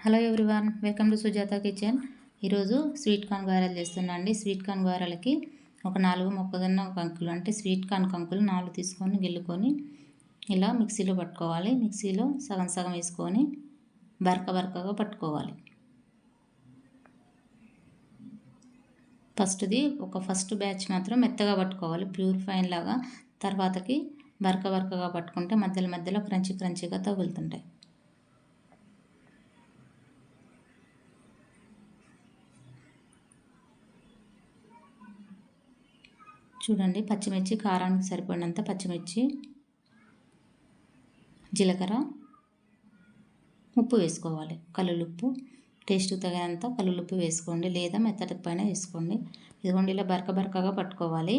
Hello everyone, welcome to Sujatha kitchen. ఈరోజు sweet corn గారెలు చేస్తున్నా అండి. స్వీట్ కార్న్ గారెలకి ఒక 4 మొక్కజొన్న కంకులు అంటే స్వీట్ కార్న్ కంకులు 4 తీసుకొని గిల్లుకొని ఇలా మిక్సీలో పట్టుకోవాలి. మిక్సీలో సగం సగం వేసుకొని బరకగా పట్టుకోవాలి. ఫస్ట్ బ్యాచ్ మాత్రం మెత్తగా పట్టుకోవాలి, ప్యూర్ ఫైన్ లాగా. తర్వాతకి బరకగా పట్టుకుంటే మధ్యలో క్రంచీగా తగులుతుంటాయి. చూడండి, పచ్చిమిర్చి కారానికి సరిపడినంత పచ్చిమిర్చి, జీలకర్ర, ఉప్పు వేసుకోవాలి. కల్లులుప్పు టేస్ట్ తగినంత కల్లులుప్పు వేసుకోండి, లేదా మెత్తటి పైన వేసుకోండి. ఇదిగోండి, ఇలా బరకగా పట్టుకోవాలి.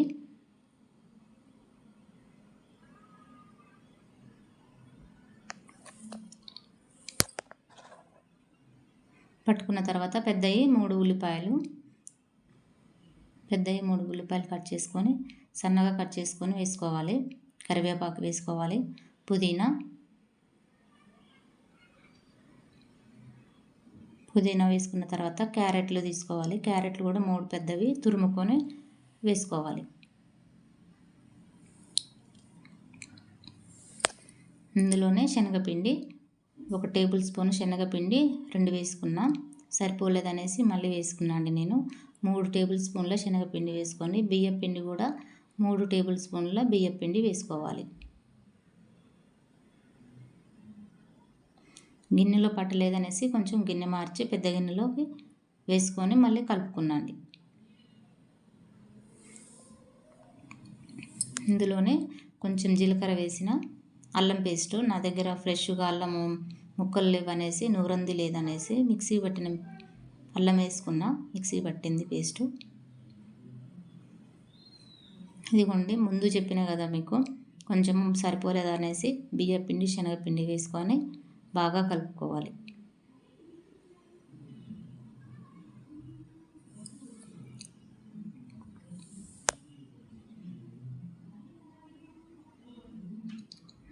పట్టుకున్న తర్వాత పెద్దవి 3 ఉల్లిపాయలు కట్ చేసుకొని సన్నగా కట్ చేసుకొని వేసుకోవాలి. కరివేపాకు వేసుకోవాలి. పుదీనా వేసుకున్న తర్వాత క్యారెట్లు తీసుకోవాలి. క్యారెట్లు కూడా 3 పెద్దవి తురుముకొని వేసుకోవాలి. ఇందులోనే శనగపిండి 1 టేబుల్ స్పూన్ శనగపిండి 2 వేసుకున్నా, సరిపోలేదనేసి మళ్ళీ వేసుకున్నా అండి. నేను 3 టేబుల్ స్పూన్ల శనగపిండి వేసుకొని బియ్యపిండి కూడా 3 టేబుల్ స్పూన్ల బియ్యపిండి వేసుకోవాలి. గిన్నెలో పట్టలేదనేసి కొంచెం గిన్నె మార్చి పెద్ద గిన్నెలోకి వేసుకొని మళ్ళీ కలుపుకున్నాండి. ఇందులోనే కొంచెం జీలకర్ర వేసిన అల్లం పేస్టు, నా దగ్గర ఫ్రెష్గా అల్లం ముక్కలు లేవనేసి నూరంది లేదనేసి మిక్సీ పట్టిన అల్లం వేసుకున్నా, మిక్సీ పట్టింది పేస్టు. ఇదిగోండి, ముందు చెప్పిన కదా మీకు కొంచెం సరిపోలేదనేసి బియ్యపిండి శనగపిండి వేసుకొని బాగా కలుపుకోవాలి.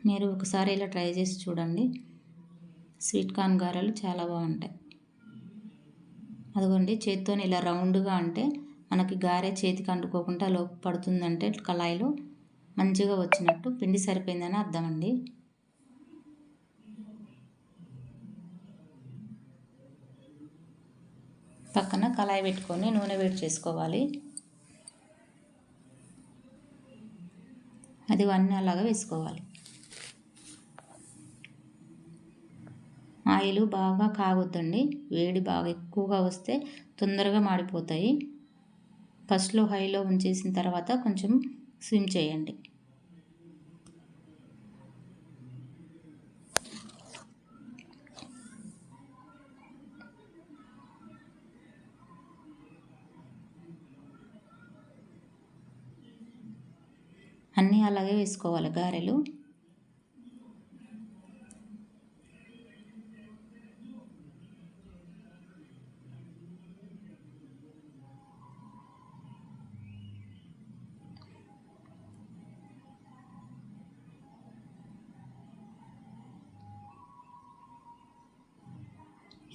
మీరు ఒకసారి ఇలా ట్రై చేసి చూడండి. స్వీట్ కార్న్ గారెలు చాలా బాగుంటాయి. అదిగోండి, చేతితో ఇలా రౌండ్గా అంటే మనకి గారె చేతికి అంటుకోకుండా లోపు పడుతుందంటే కళాయిలో మంచిగా వచ్చినట్టు, పిండి సరిపోయిందని అర్థం అండి. పక్కన కళాయి పెట్టుకొని నూనె వేడి చేసుకోవాలి. అది అన్నీ అలాగా వేసుకోవాలి. ఆయిల్ బాగా కాగొద్దండి, వేడి బాగా ఎక్కువగా వస్తే తొందరగా మాడిపోతాయి. ఫస్ట్లో హైలో ఉంచేసిన తర్వాత కొంచెం స్విమ్ చేయండి. అన్నీ అలాగే వేసుకోవాలి గారెలు.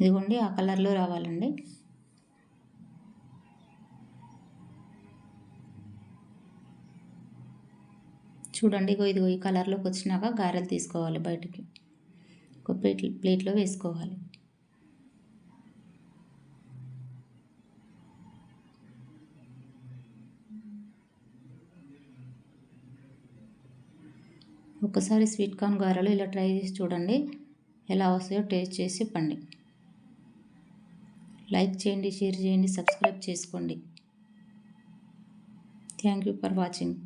ఇదిగోండి, ఆ కలర్లో రావాలండి. చూడండి, ఇదిగో ఈ కలర్లోకి వచ్చినాక గారెలు తీసుకోవాలి, బయటికి ఒక ప్లేట్లో వేసుకోవాలి. ఒకసారి స్వీట్ కార్న్ గారెలు ఇలా ట్రై చేసి చూడండి, ఎలా వస్తాయో టేస్ట్ చేసి చెప్పండి. లైక్ చేయండి, షేర్ చేయండి, సబ్స్క్రైబ్ చేసుకోండి. Thank you for watching.